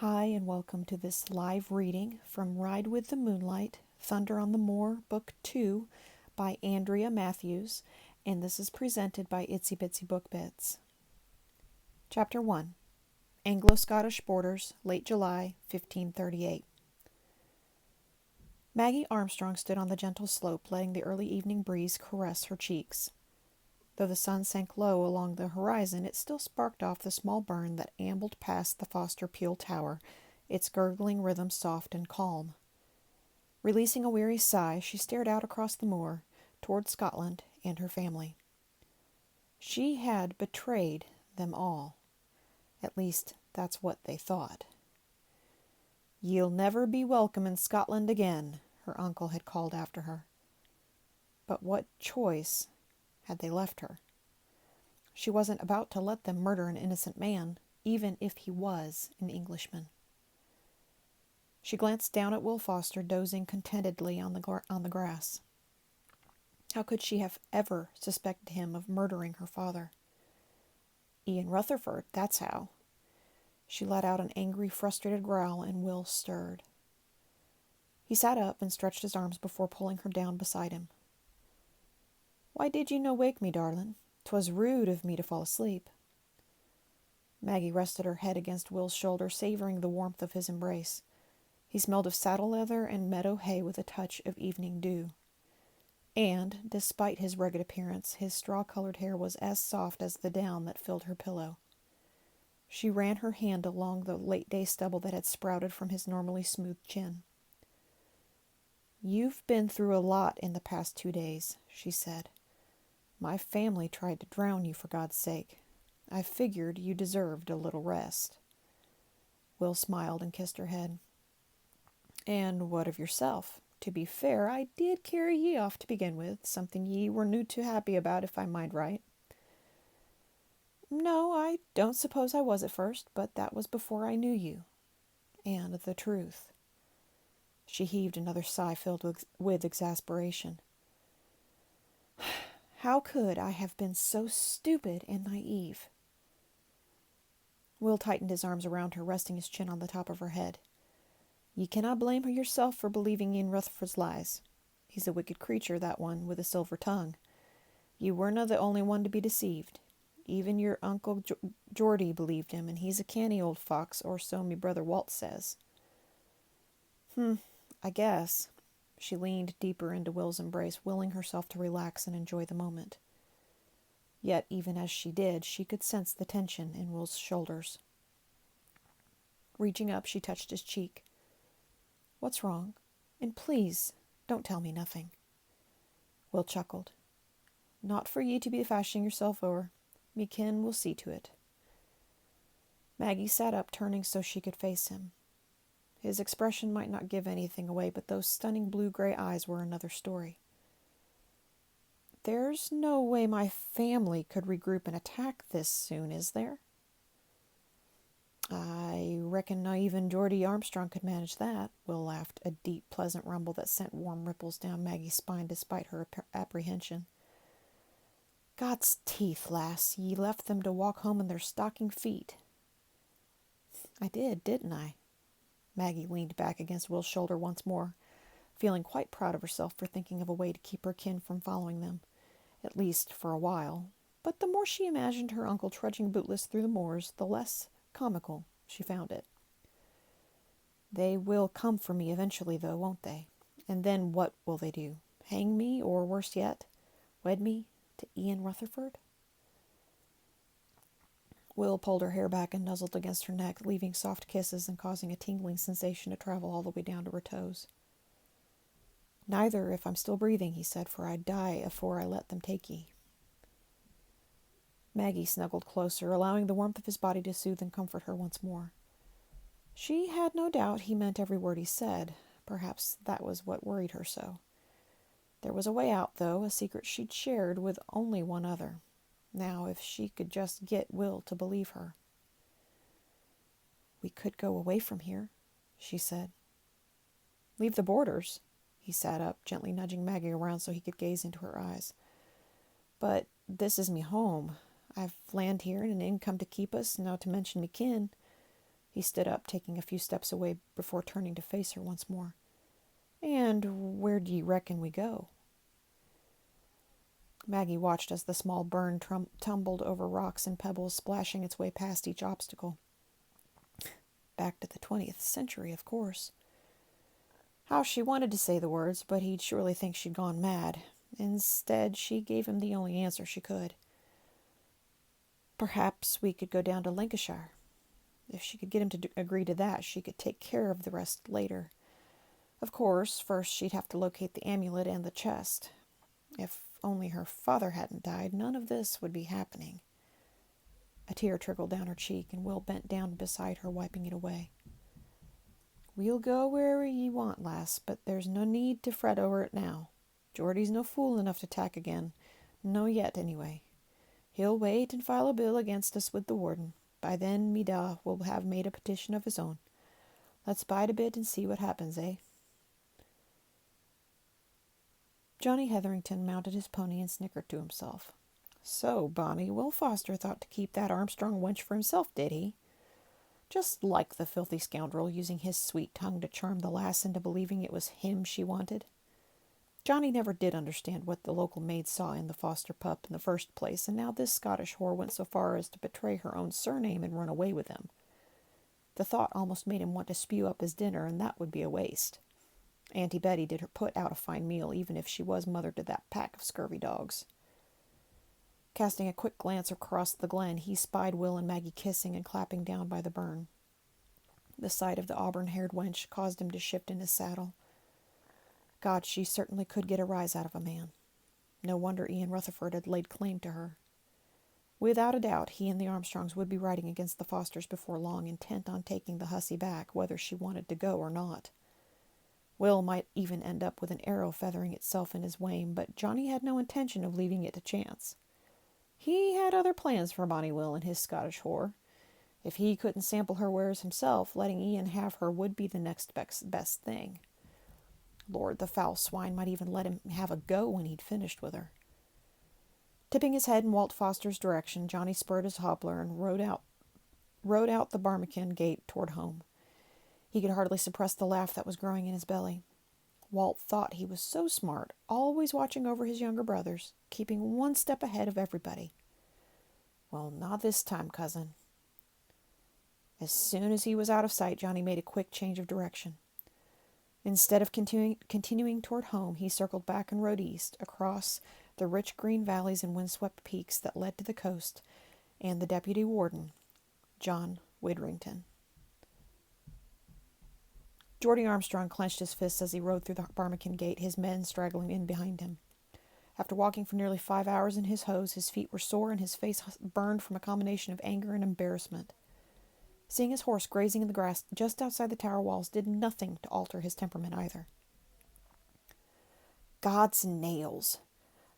Hi, and welcome to this live reading from Ride with the Moonlight, Thunder on the Moor, Book 2 by Andrea Matthews, and this is presented by Itsy Bitsy Book Bits. Chapter 1 Anglo-Scottish Borders, Late July, 1538. Maggie Armstrong stood on the gentle slope, letting the early evening breeze caress her cheeks. Though the sun sank low along the horizon, it still sparked off the small burn that ambled past the Foster Peel Tower, its gurgling rhythm soft and calm. Releasing a weary sigh, she stared out across the moor, toward Scotland and her family. She had betrayed them all. At least, that's what they thought. "Ye'll never be welcome in Scotland again," her uncle had called after her. But what choice had they left her? She wasn't about to let them murder an innocent man, even if he was an Englishman. She glanced down at Will Foster, dozing contentedly on the grass. How could she have ever suspected him of murdering her father? Ian Rutherford, that's how. She let out an angry, frustrated growl, and Will stirred. He sat up and stretched his arms before pulling her down beside him. "Why did you no wake me, darlin'? 'Twas rude of me to fall asleep." Maggie rested her head against Will's shoulder, savoring the warmth of his embrace. He smelled of saddle leather and meadow hay with a touch of evening dew. And, despite his rugged appearance, his straw-colored hair was as soft as the down that filled her pillow. She ran her hand along the late-day stubble that had sprouted from his normally smooth chin. "You've been through a lot in the past 2 days," she said. "My family tried to drown you, for God's sake. I figured you deserved a little rest." Will smiled and kissed her head. "And what of yourself? To be fair, I did carry ye off to begin with, something ye were new too happy about, if I mind right." "No, I don't suppose I was at first, but that was before I knew you. And the truth." She heaved another sigh filled with exasperation. "How could I have been so stupid and naive?" Will tightened his arms around her, resting his chin on the top of her head. "Ye cannot blame her yourself for believing in Rutherford's lies. He's a wicked creature, that one, with a silver tongue. Ye werena the only one to be deceived. Even your Uncle Geordie believed him, and he's a canny old fox, or so me brother Walt says." I guess." She leaned deeper into Will's embrace, willing herself to relax and enjoy the moment. Yet, even as she did, she could sense the tension in Will's shoulders. Reaching up, she touched his cheek. "What's wrong? And please, don't tell me nothing." Will chuckled. "Not for ye to be fashing yourself o'er. Me kin will see to it." Maggie sat up, turning so she could face him. His expression might not give anything away, but those stunning blue-gray eyes were another story. "There's no way my family could regroup and attack this soon, is there?" "I reckon not even Geordie Armstrong could manage that." Will laughed, a deep, pleasant rumble that sent warm ripples down Maggie's spine despite her apprehension. "God's teeth, lass, ye left them to walk home in their stocking feet." "I did, didn't I?" Maggie leaned back against Will's shoulder once more, feeling quite proud of herself for thinking of a way to keep her kin from following them, at least for a while. But the more she imagined her uncle trudging bootless through the moors, the less comical she found it. "They will come for me eventually, though, won't they? And then what will they do? Hang me, or worse yet, wed me to Ian Rutherford?" Will pulled her hair back and nuzzled against her neck, leaving soft kisses and causing a tingling sensation to travel all the way down to her toes. "Neither, if I'm still breathing," he said, "for I'd die afore I let them take ye." Maggie snuggled closer, allowing the warmth of his body to soothe and comfort her once more. She had no doubt he meant every word he said. Perhaps that was what worried her so. There was a way out, though, a secret she'd shared with only one other. Now, if she could just get Will to believe her. "We could go away from here," she said. "Leave the borders?" He sat up, gently nudging Maggie around so he could gaze into her eyes. "But this is me home. I've land here and an income to keep us, not to mention me kin. He stood up, taking a few steps away before turning to face her once more. "And where do you reckon we go?" Maggie watched as the small burn tumbled over rocks and pebbles, splashing its way past each obstacle. Back to the 20th century, of course. How she wanted to say the words, but he'd surely think she'd gone mad. Instead, she gave him the only answer she could. "Perhaps we could go down to Lancashire. If she could get him to agree to that, she could take care of the rest later. Of course, first she'd have to locate the amulet and the chest. If only her father hadn't died, none of this would be happening." A tear trickled down her cheek, and Will bent down beside her, wiping it away. "We'll go wherever ye want, lass, but there's no need to fret over it now. Geordie's no fool enough to tack again. No yet, anyway. He'll wait and file a bill against us with the warden. By then, me da will have made a petition of his own. Let's bide a bit and see what happens, eh?" Johnny Hetherington mounted his pony and snickered to himself. "So, Bonnie, Will Foster thought to keep that Armstrong wench for himself, did he? Just like the filthy scoundrel, using his sweet tongue to charm the lass into believing it was him she wanted." Johnny never did understand what the local maid saw in the Foster pup in the first place, and now this Scottish whore went so far as to betray her own surname and run away with him. The thought almost made him want to spew up his dinner, and that would be a waste. Auntie Betty did her put out a fine meal, even if she was mother to that pack of scurvy dogs. Casting a quick glance across the glen, he spied Will and Maggie kissing and clapping down by the burn. The sight of the auburn-haired wench caused him to shift in his saddle. God, she certainly could get a rise out of a man. No wonder Ian Rutherford had laid claim to her. Without a doubt, he and the Armstrongs would be riding against the Fosters before long, intent on taking the hussy back, whether she wanted to go or not. Will might even end up with an arrow feathering itself in his wame, but Johnny had no intention of leaving it to chance. He had other plans for Bonnie Will and his Scottish whore. If he couldn't sample her wares himself, letting Ian have her would be the next best thing. Lord, the foul swine might even let him have a go when he'd finished with her. Tipping his head in Walt Foster's direction, Johnny spurred his hobbler and rode out the Barbican gate toward home. He could hardly suppress the laugh that was growing in his belly. Walt thought he was so smart, always watching over his younger brothers, keeping one step ahead of everybody. Well, not this time, cousin. As soon as he was out of sight, Johnny made a quick change of direction. Instead of continuing toward home, he circled back and rode east, across the rich green valleys and windswept peaks that led to the coast and the deputy warden, John Widrington. Geordie Armstrong clenched his fists as he rode through the Barbican gate, his men straggling in behind him. After walking for nearly 5 hours in his hose, his feet were sore and his face burned from a combination of anger and embarrassment. Seeing his horse grazing in the grass just outside the tower walls did nothing to alter his temperament either. God's nails!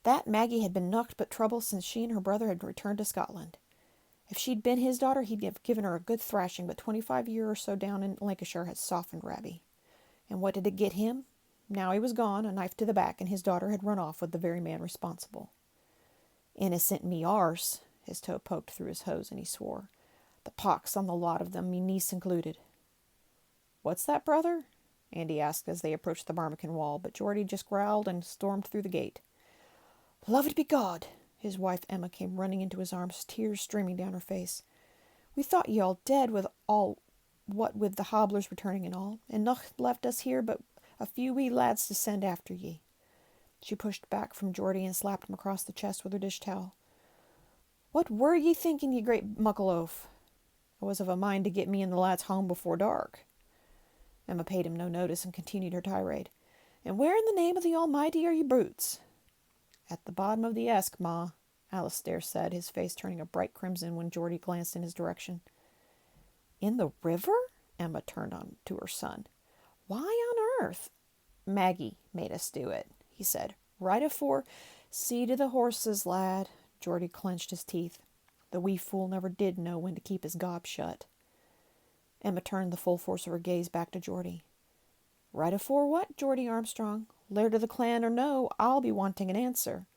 That Maggie had been nothing but trouble since she and her brother had returned to Scotland. If she'd been his daughter, he'd have given her a good thrashing, but 25 years or so down in Lancashire had softened Rabbie. And what did it get him? Now he was gone, a knife to the back, and his daughter had run off with the very man responsible. "Innocent me arse," his toe poked through his hose, and he swore. "The pox on the lot of them, me niece included." "What's that, brother?" Andy asked as they approached the Barbican wall, but Geordie just growled and stormed through the gate. "Loved be God!" His wife Emma came running into his arms, tears streaming down her face. "We thought ye all dead, what with the hobblers returning and all, and nocht left us here but a few wee lads to send after ye." She pushed back from Geordie and slapped him across the chest with her dish towel. "What were ye thinking, ye great muckle oaf? I was of a mind to get me and the lads home before dark." Emma paid him no notice and continued her tirade. "And where in the name of the Almighty are ye brutes?" "At the bottom of the Esk, Ma," Alistair said, his face turning a bright crimson when Geordie glanced in his direction. "In the river?" Emma turned on to her son. "Why on earth?" "Maggie made us do it," he said. "Right afore—" "See to the horses, lad." Geordie clenched his teeth. The wee fool never did know when to keep his gob shut. Emma turned the full force of her gaze back to Geordie. "Right afore what, Geordie Armstrong? Laird of the clan or no, I'll be wanting an answer.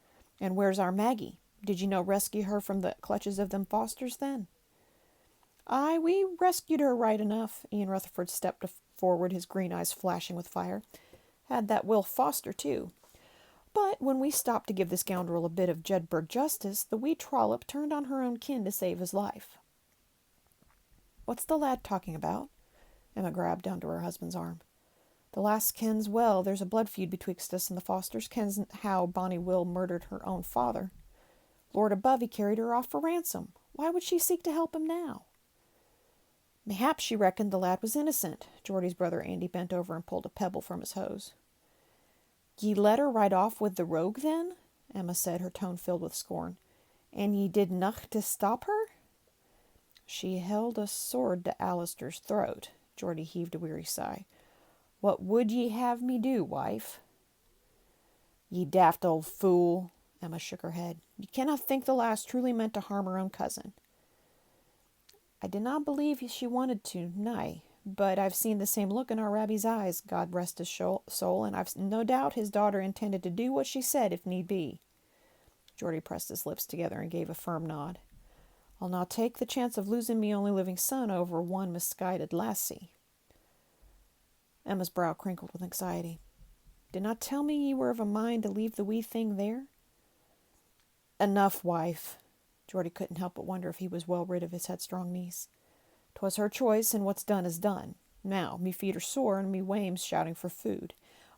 And where's our Maggie? Did you no rescue her from the clutches of them Fosters, then?" Aye, we rescued her right enough. Ian Rutherford stepped forward, his green eyes flashing with fire. Had that Will Foster, too. But when we stopped to give the scoundrel a bit of Jedburgh justice, the wee trollop turned on her own kin to save his life. What's the lad talking about? Emma grabbed onto her husband's arm. The lass kens well there's a blood feud betwixt us and the Fosters, kens how Bonnie Will murdered her own father. Lord above, he carried her off for ransom. Why would she seek to help him now? Mayhap she reckoned the lad was innocent. Geordie's brother Andy bent over and pulled a pebble from his hose. Ye let her ride off with the rogue, then? Emma said, her tone filled with scorn. And ye did nocht to stop her? She held a sword to Alister's throat. Geordie heaved a weary sigh. What would ye have me do, wife? Ye daft old fool. Emma shook her head. You cannot think the lass truly meant to harm her own cousin. I did not believe she wanted to, nay, but I've seen the same look in our Rabbie's eyes, God rest his soul, and I've no doubt his daughter intended to do what she said if need be. Geordie pressed his lips together and gave a firm nod. I'll not take the chance of losing me only living son over one misguided lassie. Emma's brow crinkled with anxiety. Did not tell me ye were of a mind to leave the wee thing there? Enough, wife. Geordie couldn't help but wonder if he was well rid of his headstrong niece. 'Twas her choice, and what's done is done. Now, me feet are sore, and me wame's shouting for food.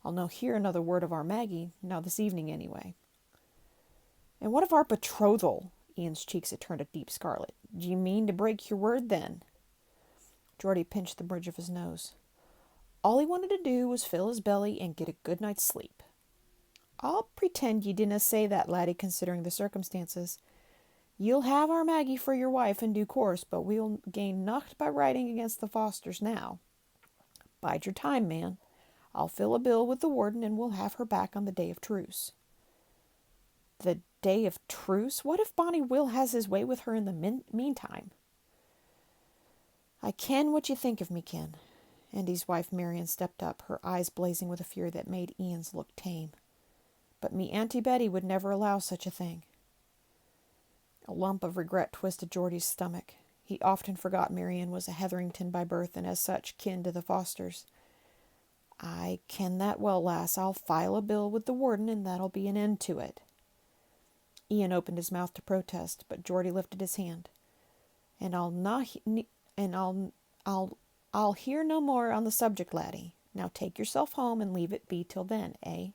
I'll no hear another word of our Maggie, now this evening anyway. And what of our betrothal? Ian's cheeks had turned a deep scarlet. D'ye mean to break your word, then? Geordie pinched the bridge of his nose. All he wanted to do was fill his belly and get a good night's sleep. I'll pretend ye didna say that, laddie, considering the circumstances. You'll have our Maggie for your wife in due course, but we'll gain nocht by riding against the Fosters now. Bide your time, man. I'll fill a bill with the warden, and we'll have her back on the day of truce. The day of truce? What if Bonnie Will has his way with her in the meantime? I ken what ye think of me, ken. Andy's wife Marian stepped up, her eyes blazing with a fury that made Ian's look tame. But me Auntie Betty would never allow such a thing. A lump of regret twisted Geordie's stomach. He often forgot Marian was a Hetherington by birth, and as such kin to the Fosters. I ken that well, lass. I'll file a bill with the warden, and that'll be an end to it. Ian opened his mouth to protest, but Geordie lifted his hand. And I'll hear no more on the subject, laddie. Now take yourself home and leave it be till then, eh?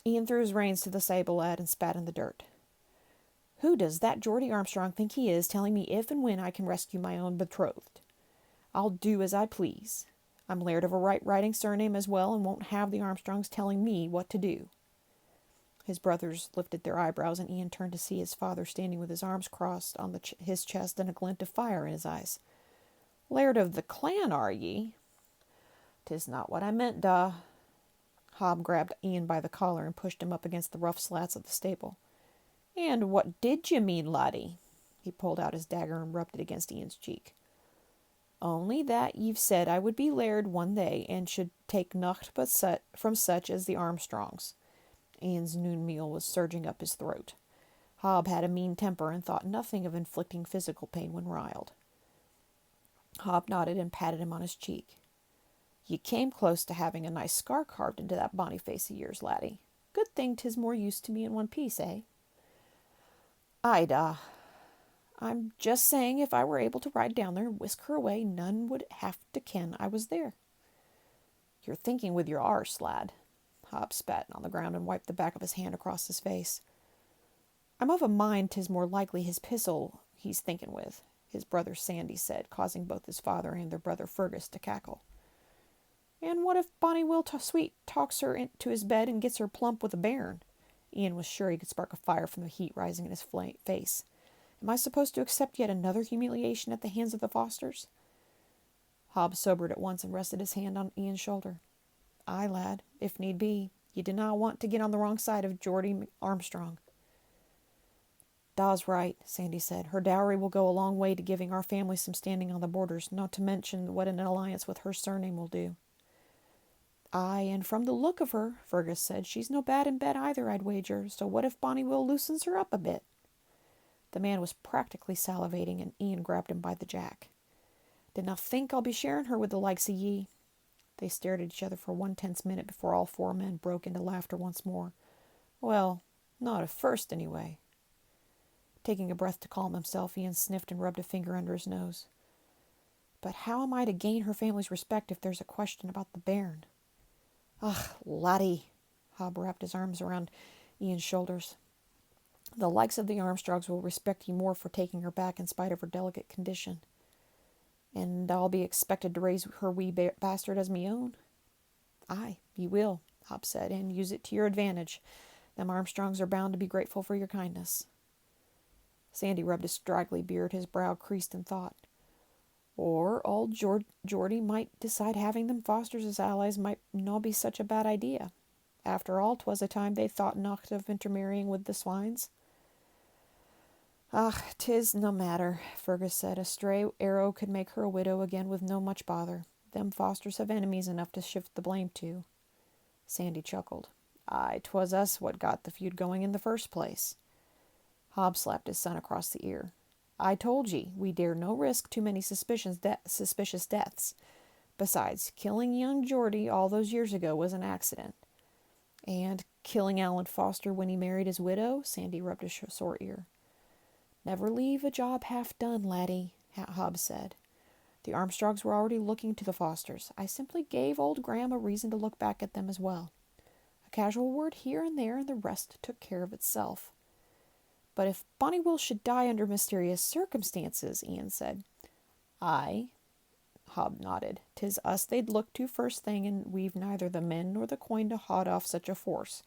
Ian threw his reins to the sable lad and spat in the dirt. Who does that Geordie Armstrong think he is, telling me if and when I can rescue my own betrothed? I'll do as I please. I'm laird of a right-riding surname as well, and won't have the Armstrongs telling me what to do. His brothers lifted their eyebrows, and Ian turned to see his father standing with his arms crossed on his chest and a glint of fire in his eyes. Laird of the clan, are ye? 'Tis not what I meant, da. Hob grabbed Ian by the collar and pushed him up against the rough slats of the stable. And what did you mean, laddie? He pulled out his dagger and rubbed it against Ian's cheek. Only that ye've said I would be laird one day, and should take nocht but from such as the Armstrongs. Ian's noon meal was surging up his throat. Hob had a mean temper and thought nothing of inflicting physical pain when riled. Hob nodded and patted him on his cheek. Ye came close to having a nice scar carved into that bonny face of yours, laddie. Good thing 'tis more use to me in one piece, eh? Aye, da. I'm just saying if I were able to ride down there and whisk her away, none would have to ken I was there. You're thinking with your arse, lad. Hob spat on the ground and wiped the back of his hand across his face. I'm of a mind 'tis more likely his pistol he's thinking with, his brother Sandy said, causing both his father and their brother Fergus to cackle. And what if Bonnie Will Sweet talks her into his bed and gets her plump with a bairn? Ian was sure he could spark a fire from the heat rising in his face. Am I supposed to accept yet another humiliation at the hands of the Fosters? Hob sobered at once and rested his hand on Ian's shoulder. Aye, lad, if need be. You do not want to get on the wrong side of Geordie Armstrong. Da's right, Sandy said. Her dowry will go a long way to giving our family some standing on the borders, not to mention what an alliance with her surname will do. Aye, and from the look of her, Fergus said, she's no bad in bed either, I'd wager. So what if Bonnie Will loosens her up a bit? The man was practically salivating, and Ian grabbed him by the jack. "Dinna think I'll be sharing her with the likes of ye." They stared at each other for one tense minute before all four men broke into laughter once more. "Well, not at first, anyway." Taking a breath to calm himself, Ian sniffed and rubbed a finger under his nose. "But how am I to gain her family's respect if there's a question about the bairn?" "Ugh, laddie." Hob wrapped his arms around Ian's shoulders. "The likes of the Armstrongs will respect ye more for taking her back in spite of her delicate condition." "And I'll be expected to raise her wee bastard as me own?" "Aye, ye will," Hob said, "and use it to your advantage. Them Armstrongs are bound to be grateful for your kindness." Sandy rubbed his straggly beard, his brow creased in thought. "Or old Geordie might decide having them Fosters as allies might no be such a bad idea. After all, 'twas a time they thought nocht of intermarrying with the swines." "Ah, 'tis no matter," Fergus said. "A stray arrow could make her a widow again with no much bother. Them Fosters have enemies enough to shift the blame to." Sandy chuckled. "Aye, 'twas us what got the feud going in the first place." Hob slapped his son across the ear. "I told ye, we dare no risk too many suspicious deaths. Besides, killing young Geordie all those years ago was an accident." "And killing Alan Foster when he married his widow?" Sandy rubbed his sore ear. "Never leave a job half done, laddie," Hob said. "The Armstrongs were already looking to the Fosters. I simply gave old Graham a reason to look back at them as well. A casual word here and there, and the rest took care of itself." "But if Bonnie Will should die under mysterious circumstances," Ian said. "Aye," Hob nodded. "'Tis us they'd look to first thing, and we've neither the men nor the coin to haud off such a force.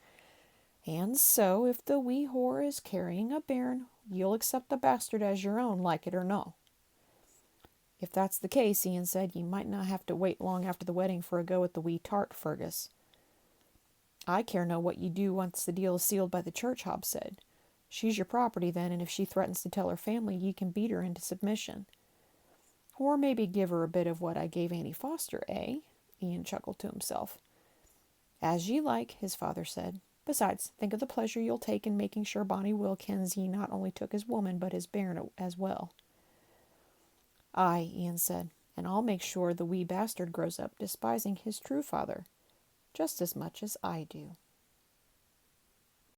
And so, if the wee whore is carrying a bairn, you'll accept the bastard as your own, like it or no." "If that's the case," Ian said, "ye might not have to wait long after the wedding for a go at the wee tart, Fergus." "I care no what ye do once the deal is sealed by the church," Hob said. "She's your property then, and if she threatens to tell her family, ye can beat her into submission." "Or maybe give her a bit of what I gave Annie Foster, eh?" Ian chuckled to himself. "As ye like," his father said. "Besides, think of the pleasure you'll take in making sure Bonnie Will kens ye not only took his woman, but his bairn as well." "Aye," Ian said, "and I'll make sure the wee bastard grows up despising his true father, just as much as I do."